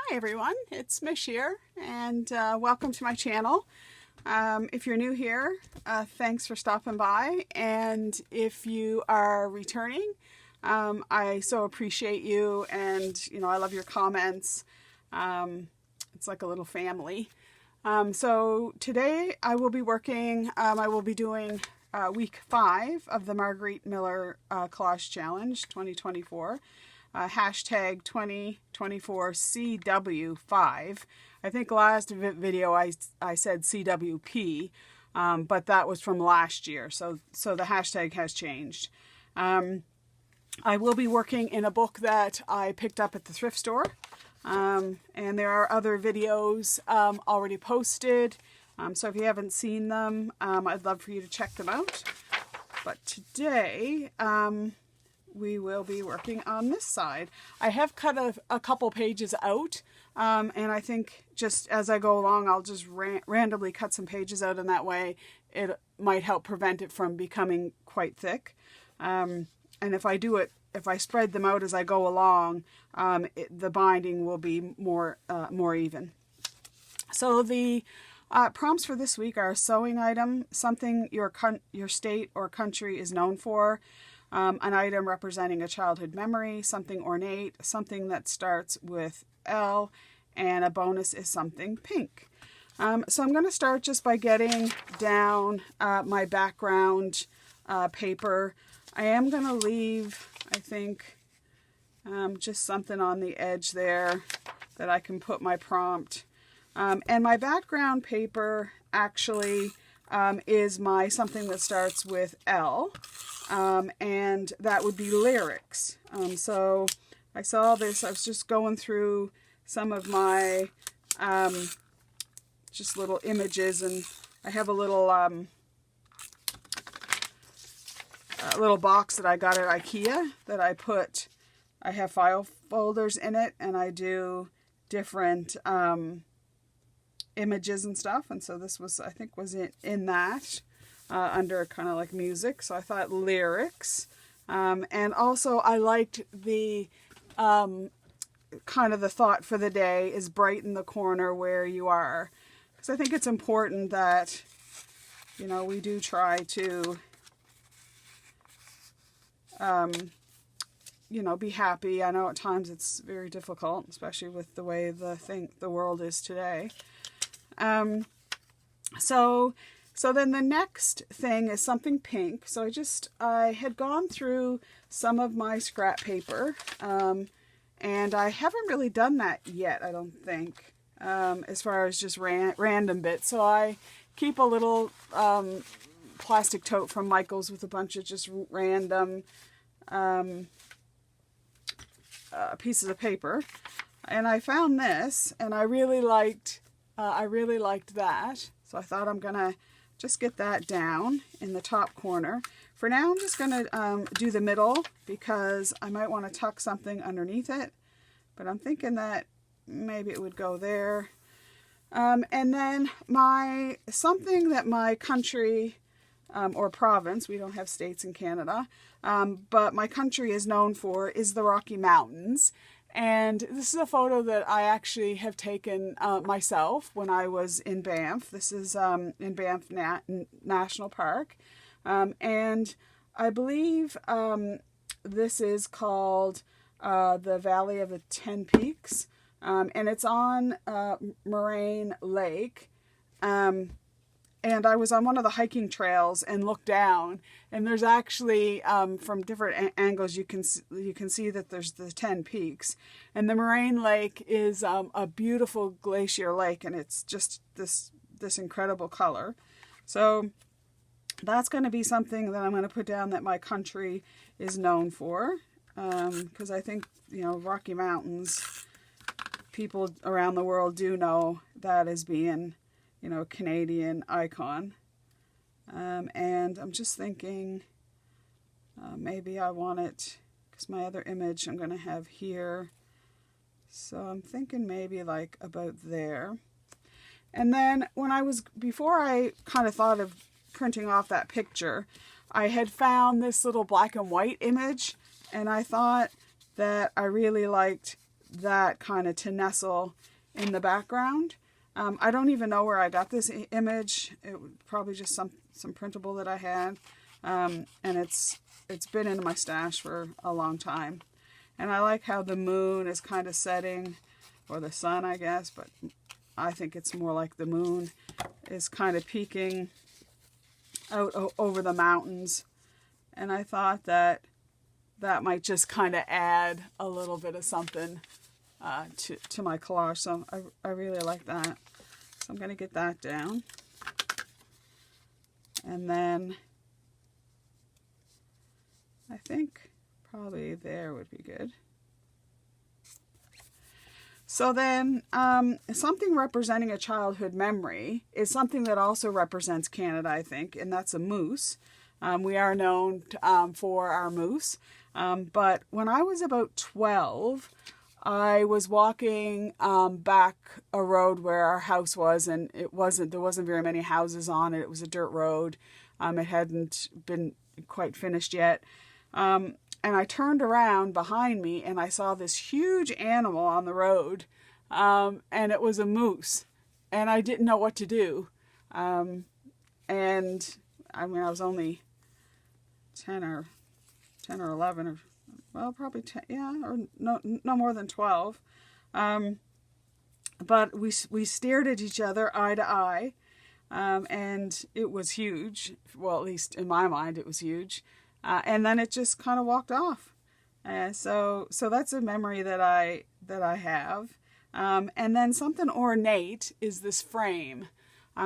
Hi everyone, it's Mish here, and welcome to my channel. If you're new here, thanks for stopping by, and if you are returning, I so appreciate you, and I love your comments. It's like a little family. So today I will be doing week 5 of the Margarete Miller Collage Challenge 2024. Hashtag 2024 CW5. I think last video I said CWP, but that was from last year, so the hashtag has changed. I will be working in a book that I picked up at the thrift store, and there are other videos already posted, so if you haven't seen them, I'd love for you to check them out. But today we will be working on this side. I have cut a couple pages out, and I think just as I go along, I'll just randomly cut some pages out, and that way it might help prevent it from becoming quite thick. And if I spread them out as I go along, the binding will be more even. So the prompts for this week are a sewing item, something your state or country is known for, an item representing a childhood memory, something ornate, something that starts with L, and a bonus is something pink. So I'm going to start just by getting down my background paper. I am going to leave, I think, just something on the edge there that I can put my prompt. And my background paper actually is my something that starts with L. And that would be lyrics. So I saw this, I was just going through some of my just little images, and I have a little box that I got at IKEA that I have file folders in it, and I do different images and stuff, and so this was, I think, was in that. Under kind of like music, so I thought lyrics, and also I liked the kind of the thought for the day is brighten the corner where you are, because I think it's important that we do try to be happy. I know at times it's very difficult, especially with the way the world is today. So then the next thing is something pink. So I had gone through some of my scrap paper, and I haven't really done that yet, I don't think, as far as just random bits. So I keep a little plastic tote from Michael's with a bunch of just random pieces of paper. And I found this, and I really liked that. So I thought I'm gonna just get that down in the top corner. For now, I'm just going to do the middle because I might want to tuck something underneath it, but I'm thinking that maybe it would go there. And then something that my country or province, we don't have states in Canada, but my country is known for is the Rocky Mountains. And this is a photo that I actually have taken myself when I was in Banff. This is in Banff National Park. And I believe this is called the Valley of the 10 Peaks. And it's on Moraine Lake. And I was on one of the hiking trails and looked down, and there's actually from different angles you can see that there's the 10 peaks, and the Moraine Lake is a beautiful glacier lake, and it's just this incredible color. So that's going to be something that I'm going to put down that my country is known for, because I think Rocky Mountains, people around the world do know that as being Canadian icon. And I'm just thinking maybe I want it, because my other image I'm going to have here. So I'm thinking maybe like about there. And then before I kind of thought of printing off that picture, I had found this little black and white image, and I thought that I really liked that kind of to nestle in the background. I don't even know where I got this image. It was probably just some printable that I had. And it's been in my stash for a long time. And I like how the moon is kind of setting, or the sun, I guess, but I think it's more like the moon is kind of peeking out over the mountains. And I thought that might just kind of add a little bit of something to my collage. So I really like that. So I'm going to get that down. And then I think probably there would be good. So then something representing a childhood memory is something that also represents Canada, I think, and that's a moose. We are known for our moose. But when I was about 12, I was walking back a road where our house was, and there wasn't very many houses on it. It was a dirt road. It hadn't been quite finished yet. And I turned around behind me and I saw this huge animal on the road. And it was a moose. And I didn't know what to do. And I mean, I was only 10 or 11 or, well, probably 10, yeah, or no more than 12. But we stared at each other eye to eye. And it was huge. Well, at least in my mind, it was huge. And then it just kind of walked off. So that's a memory that I have. And then something ornate is this frame.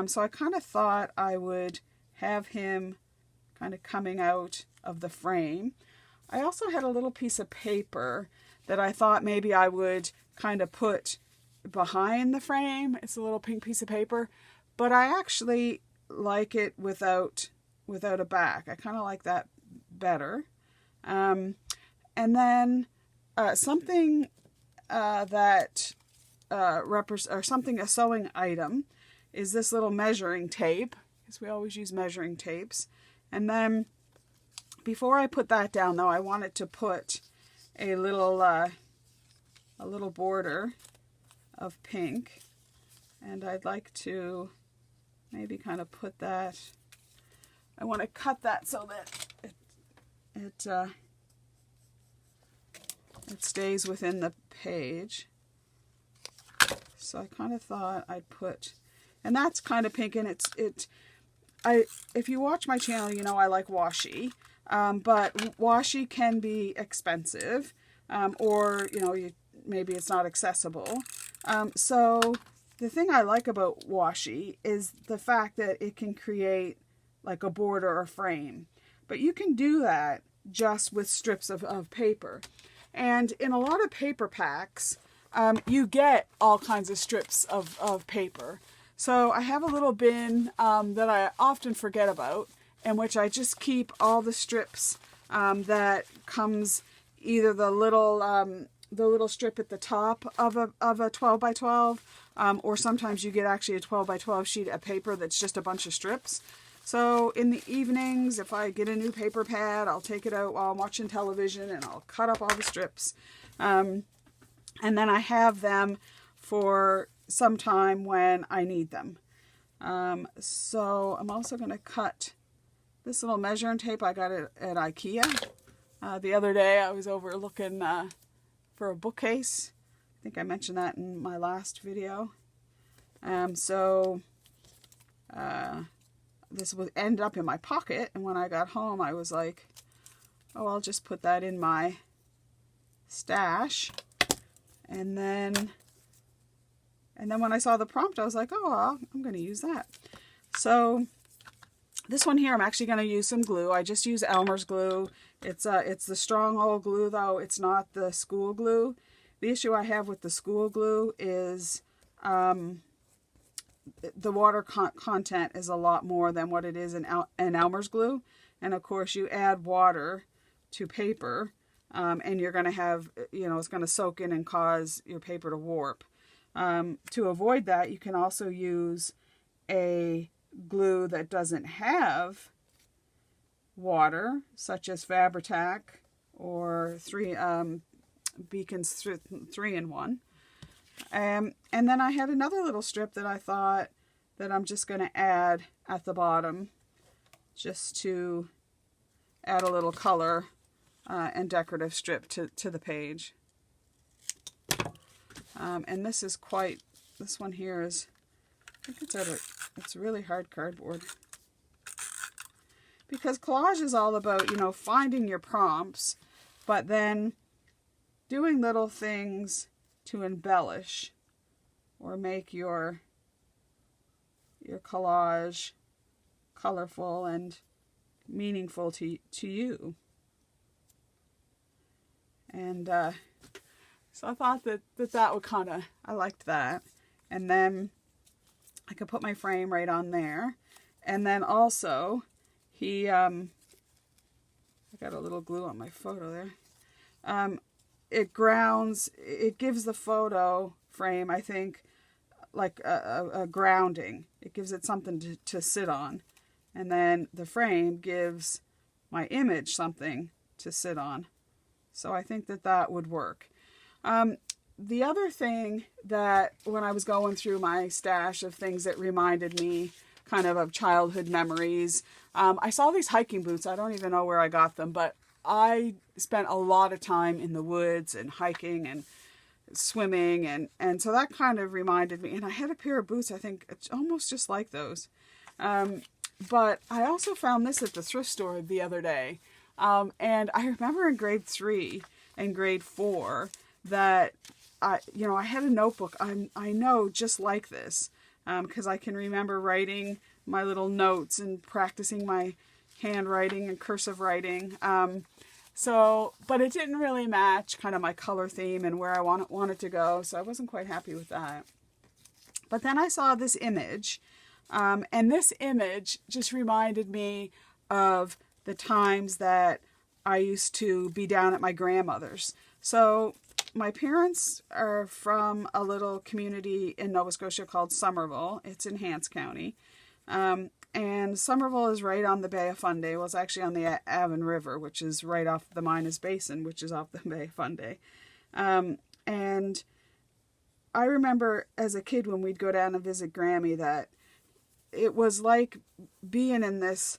So I kind of thought I would have him kind of coming out of the frame. I also had a little piece of paper that I thought maybe I would kind of put behind the frame. It's a little pink piece of paper, but I actually like it without a back. I kind of like that better. And then something that or something, a sewing item, is this little measuring tape, because we always use measuring tapes. And then before I put that down, though, I wanted to put a little border of pink, and I'd like to maybe kind of put that. I want to cut that so that it stays within the page. So I kind of thought I'd put, and that's kind of pink, and if you watch my channel, you know I like washi, but washi can be expensive, or maybe it's not accessible. So the thing I like about washi is the fact that it can create like a border or frame, but you can do that just with strips of paper. And in a lot of paper packs, you get all kinds of strips of paper. So I have a little bin that I often forget about, in which I just keep all the strips that comes either the little strip at the top of a 12 by 12, or sometimes you get actually a 12 by 12 sheet of paper that's just a bunch of strips. So in the evenings, if I get a new paper pad, I'll take it out while I'm watching television and I'll cut up all the strips. And then I have them for some time when I need them. So I'm also going to cut this little measuring tape. I got it at IKEA. The other day I was over looking for a bookcase. I think I mentioned that in my last video. This would end up in my pocket, and when I got home I was like, oh, I'll just put that in my stash. And then when I saw the prompt, I was like, oh, well, I'm going to use that. So this one here, I'm actually going to use some glue. I just use Elmer's glue. It's the stronghold glue, though. It's not the school glue. The issue I have with the school glue is the water content is a lot more than what it is in Elmer's glue. And of course, you add water to paper, and you're going to have, it's going to soak in and cause your paper to warp. To avoid that, you can also use a glue that doesn't have water, such as Fabri-Tac or beacons 3-in-1. And then I had another little strip that I thought that I'm just going to add at the bottom, just to add a little color and decorative strip to the page. And this is this one here is, I think it's really hard cardboard. Because collage is all about, you know, finding your prompts, but then doing little things to embellish or make your collage colorful and meaningful to you. And so I thought that would kind of, I liked that. And then I could put my frame right on there. And then also, I got a little glue on my photo there. It grounds, it gives the photo frame, I think, like a grounding. It gives it something to sit on. And then the frame gives my image something to sit on. So I think that would work. The other thing that when I was going through my stash of things that reminded me kind of childhood memories, I saw these hiking boots. I don't even know where I got them, but I spent a lot of time in the woods and hiking and swimming, and so that kind of reminded me. And I had a pair of boots, I think, almost just like those. But I also found this at the thrift store the other day. And I remember in grade 3 and grade 4 that I had a notebook I know just like this, because I can remember writing my little notes and practicing my handwriting and cursive writing. But it didn't really match kind of my color theme and where I wanted to go, so I wasn't quite happy with that. But then I saw this image, and this image just reminded me of the times that I used to be down at my grandmother's. So my parents are from a little community in Nova Scotia called Somerville. It's in Hants County. And Somerville is right on the Bay of Fundy. Well, it's actually on the Avon River, which is right off the Minas Basin, which is off the Bay of Fundy. And I remember as a kid when we'd go down and visit Grammy that it was like being in this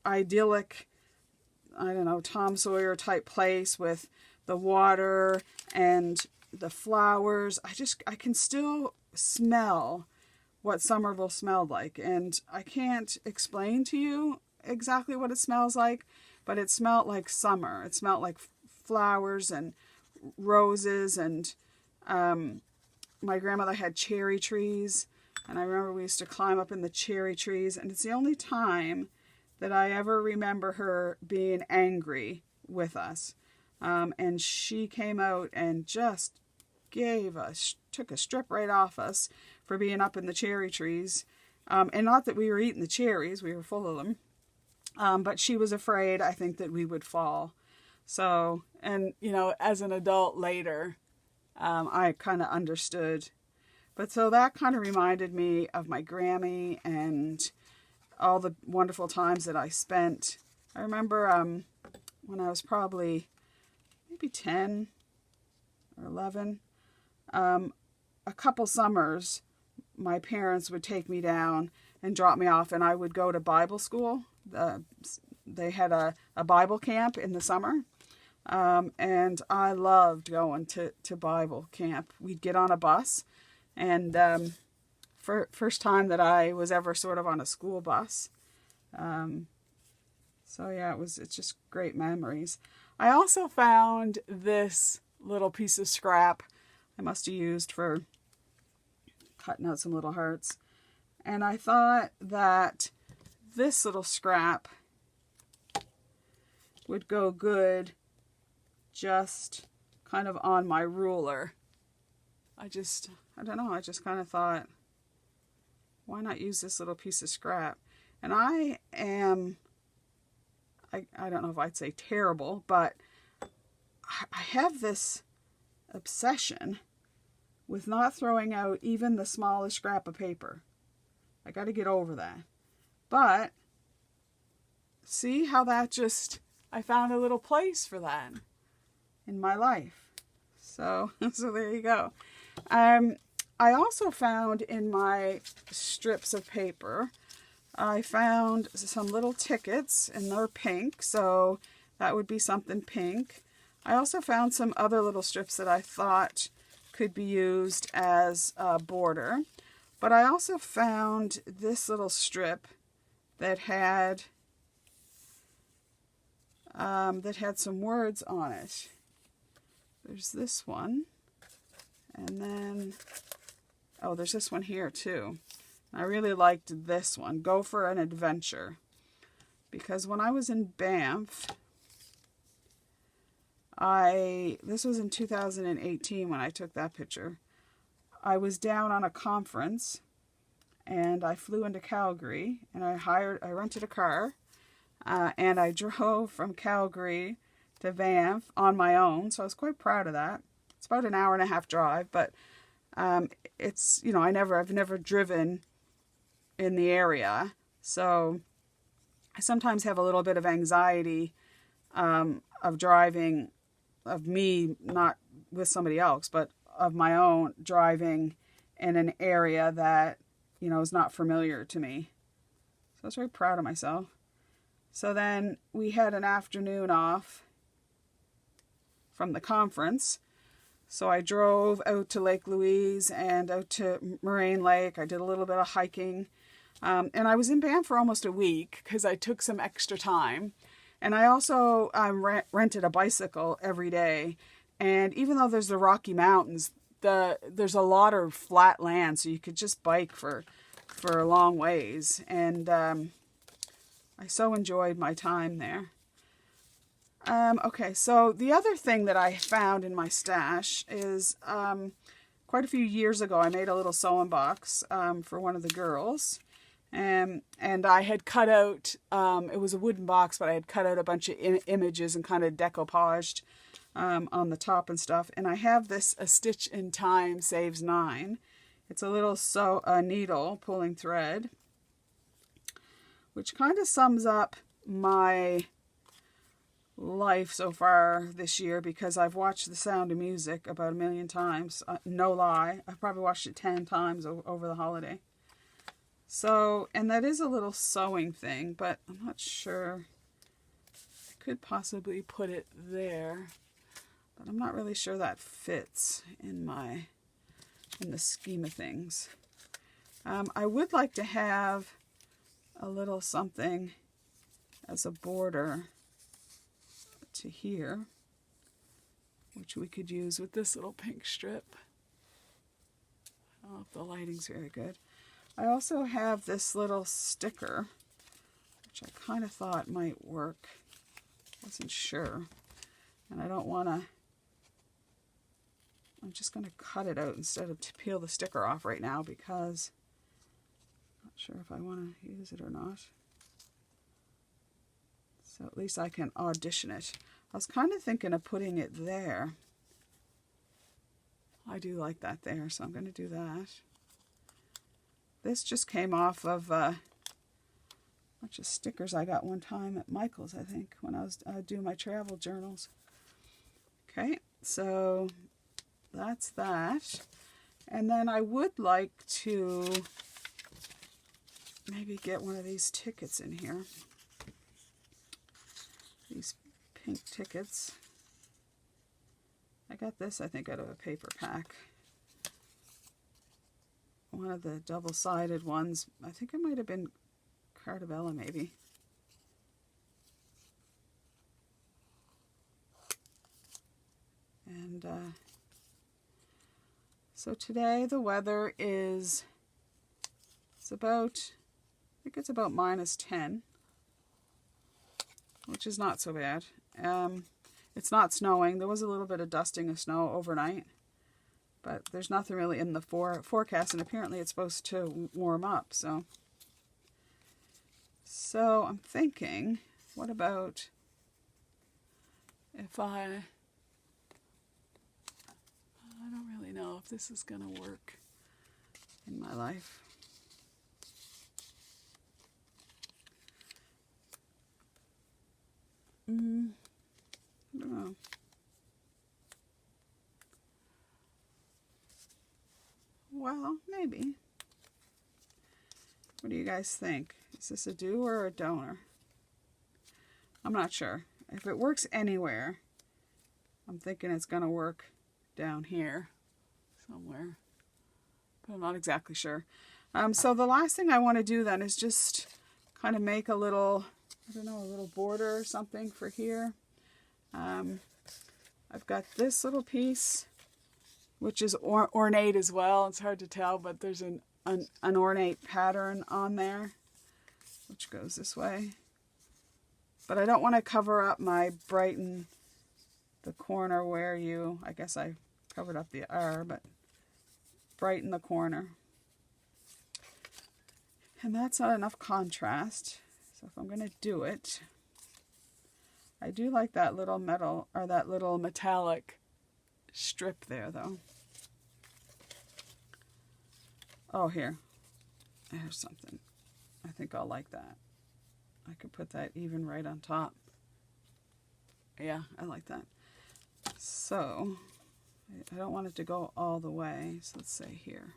idyllic, I don't know, Tom Sawyer type place with the water and the flowers. I can still smell what Somerville smelled like. And I can't explain to you exactly what it smells like, but it smelled like summer. It smelled like flowers and roses, and my grandmother had cherry trees, and I remember we used to climb up in the cherry trees, and it's the only time that I ever remember her being angry with us. And she came out and just took a strip right off us for being up in the cherry trees. And not that we were eating the cherries, we were full of them. But she was afraid, I think, that we would fall. So, and, as an adult later, I kind of understood. But so that kind of reminded me of my Grammy and all the wonderful times that I spent. I remember when I was probably maybe 10 or 11, a couple summers, my parents would take me down and drop me off, and I would go to Bible school. They had a Bible camp in the summer, and I loved going to Bible camp. We'd get on a bus, and first time that I was ever sort of on a school bus. So yeah, it's just great memories. I also found this little piece of scrap I must have used for cutting out some little hearts. And I thought that this little scrap would go good just kind of on my ruler. I don't know, I just kind of thought, why not use this little piece of scrap? And I don't know if I'd say terrible, but I have this obsession with not throwing out even the smallest scrap of paper. I got to get over that. But see how that I found a little place for that in my life. So, so there you go. I also found in my strips of paper, I found some little tickets, and they're pink, so that would be something pink. I also found some other little strips that I thought could be used as a border. But I also found this little strip that had some words on it. There's this one, and then, oh, there's this one here too. I really liked this one, Go for an Adventure, because when I was in Banff, this was in 2018 when I took that picture. I was down on a conference, and I flew into Calgary, and I rented a car, and I drove from Calgary to Banff on my own, so I was quite proud of that. It's about an hour and a half drive, but it's, you know, I've never driven in the area, so I sometimes have a little bit of anxiety of driving, of me, not with somebody else, but of my own, driving in an area that, you know, is not familiar to me. So I was very proud of myself. So then we had an afternoon off from the conference. So I drove out to Lake Louise and out to Moraine Lake. I did a little bit of hiking. And I was in Banff for almost a week because I took some extra time. And I also rented a bicycle every day. And even though there's the Rocky Mountains, there's a lot of flat land, so you could just bike for a long ways. And I so enjoyed my time there. Okay, so the other thing that I found in my stash is quite a few years ago I made a little sewing box for one of the girls. And I had cut out, it was a wooden box, but I had cut out a bunch of images and kind of decoupaged on the top and stuff. And I have this A Stitch in Time Saves 9. It's a little needle pulling thread, which kind of sums up my life so far this year, because I've watched The Sound of Music about 1 million times. No lie, I've probably watched it 10 times over the holiday. So, and that is a little sewing thing, but I'm not sure. I could possibly put it there, but I'm not really sure that fits in the scheme of things. I would like to have a little something as a border to here, which we could use with this little pink strip. I don't know if the lighting's very good. I also have this little sticker, which I kind of thought might work. Wasn't sure. And I don't want to, I'm just going to cut it out instead of to peel the sticker off right now, because I'm not sure if I want to use it or not. So at least I can audition it. I was kind of thinking of putting it there. I do like that there, so I'm going to do that. This just came off of a bunch of stickers I got one time at Michael's, I think, when I was doing my travel journals. Okay, so that's that. And then I would like to maybe get one of these tickets in here. These pink tickets. I got this, I think, out of a paper pack. One of the double-sided ones. I think it might have been Cartabella, maybe. And so today the weather is, I think it's about -10, which is not so bad. It's not snowing. There was a little bit of dusting of snow overnight, but there's nothing really in the forecast, and apparently it's supposed to warm up. So I'm thinking, what about if I don't really know if this is going to work in my life. I don't know. well, maybe. What do you guys think? Is this a do or a donor? I'm not sure. If it works anywhere, I'm thinking it's going to work down here somewhere. But I'm not exactly sure. So the last thing I want to do then is just kind of make a little, I don't know, a little border or something for here. I've got this little piece, which is ornate as well. It's hard to tell, but there's an ornate pattern on there, which goes this way. But I don't want to cover up my brighten the corner where you, I guess I covered up the R, but brighten the corner. And that's not enough contrast. So if I'm going to do it, I do like that little metal, or that little metallic strip there though. Oh, here. There's something. I think I'll like that. I could put that even right on top. Yeah, I like that. So, I don't want it to go all the way. So let's say here.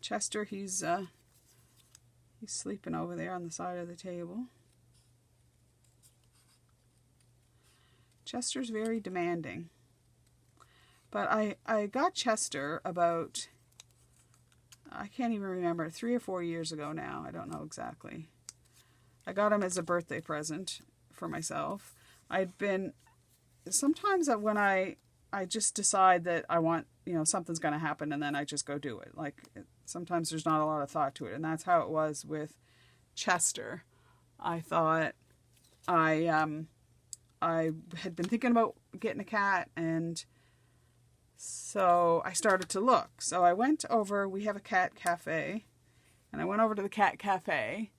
Chester, he's sleeping over there on the side of the table. Chester's very demanding. But I got Chester about, I can't even remember, 3 or 4 years ago now. I don't know exactly. I got him as a birthday present for myself. Sometimes when I just decide that I want, something's going to happen and then I just go do it. Like, sometimes there's not a lot of thought to it. And that's how it was with Chester. I thought I had been thinking about getting a cat, and so I started to look. So I went over, we have a cat cafe, and I went over to the cat cafe,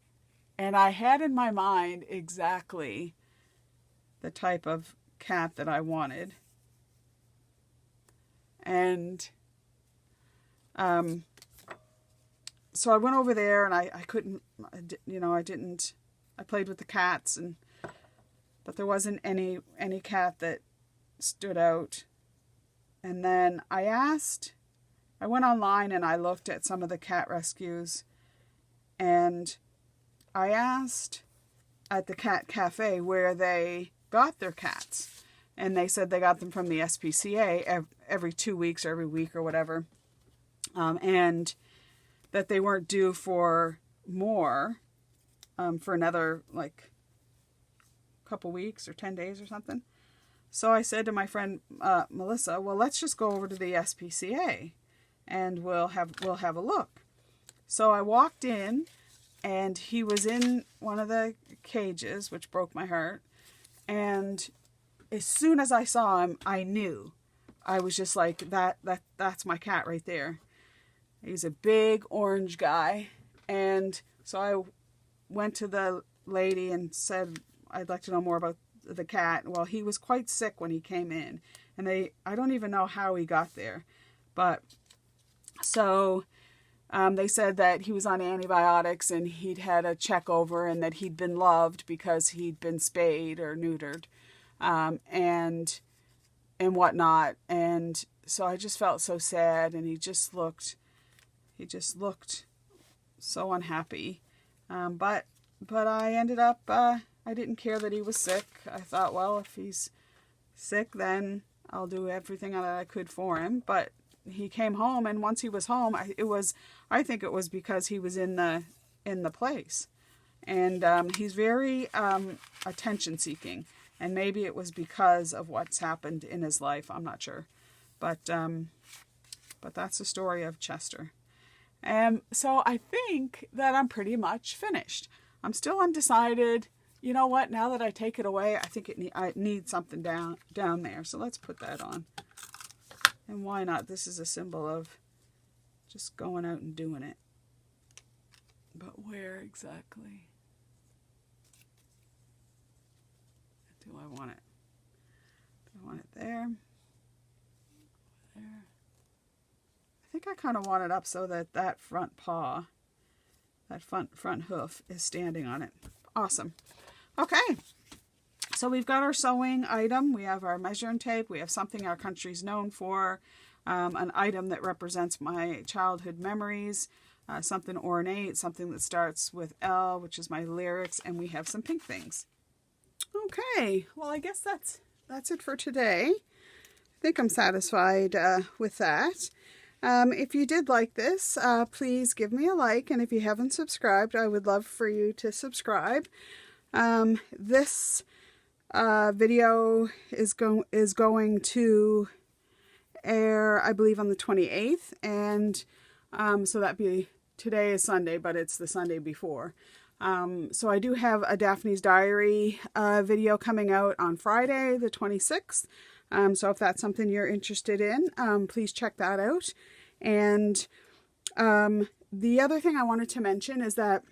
and I had in my mind exactly the type of cat that I wanted. And so I went over there, and I couldn't, I played with the cats, but there wasn't any cat that stood out. And then I went online and I looked at some of the cat rescues, and I asked at the cat cafe where they got their cats. And they said they got them from the SPCA every 2 weeks or every week or whatever. And that they weren't due for more for another, like, couple weeks or 10 days or something. So I said to my friend Melissa, well, let's just go over to the SPCA and we'll have a look. So I walked in, and he was in one of the cages, which broke my heart. And as soon as I saw him, I knew. I was just like, that's my cat right there. He's a big orange guy. And so I went to the lady and said, I'd like to know more about the cat. Well, he was quite sick when he came in, and I don't even know how he got there, but so they said that he was on antibiotics and he'd had a check over, and that he'd been loved because he'd been spayed or neutered, and whatnot. And so I just felt so sad, and he just looked so unhappy. But I ended up, I didn't care that he was sick. I thought, well, if he's sick, then I'll do everything that I could for him. But he came home, and once he was home, I think it was because he was in the place. And he's very attention seeking, and maybe it was because of what's happened in his life. I'm not sure, but that's the story of Chester. So I think that I'm pretty much finished. I'm still undecided. You know what? Now that I take it away, I think I need something down there. So let's put that on. And why not? This is a symbol of just going out and doing it. But where exactly do I want it? Do I want it there? There. I think I kind of want it up so that front paw, that front hoof is standing on it. Awesome. Okay, So we've got our sewing item, we have our measuring tape, we have something our country's known for, an item that represents my childhood memories, something ornate, something that starts with L, which is my lyrics, and we have some pink things. Okay, well I guess that's it for today. I think I'm satisfied with that. If you did like this, please give me a like, and if you haven't subscribed, I would love for you to subscribe. This video is going to air, I believe, on the 28th, and so that'd be, today is Sunday, but it's the Sunday before. So I do have a Daphne's Diary video coming out on Friday, the 26th. So if that's something you're interested in, please check that out. And the other thing I wanted to mention is that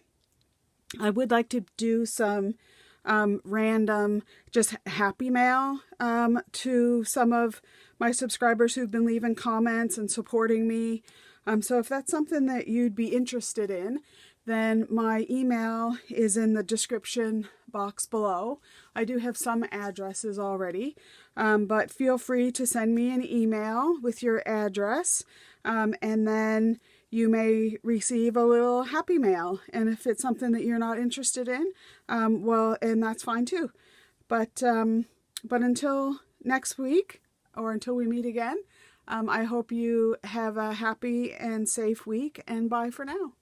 I would like to do some random just happy mail to some of my subscribers who've been leaving comments and supporting me. So if that's something that you'd be interested in, then my email is in the description box below. I do have some addresses already, but feel free to send me an email with your address, and then you may receive a little happy mail. And if it's something that you're not interested in, well, and that's fine too. But until next week, or until we meet again, I hope you have a happy and safe week, and bye for now.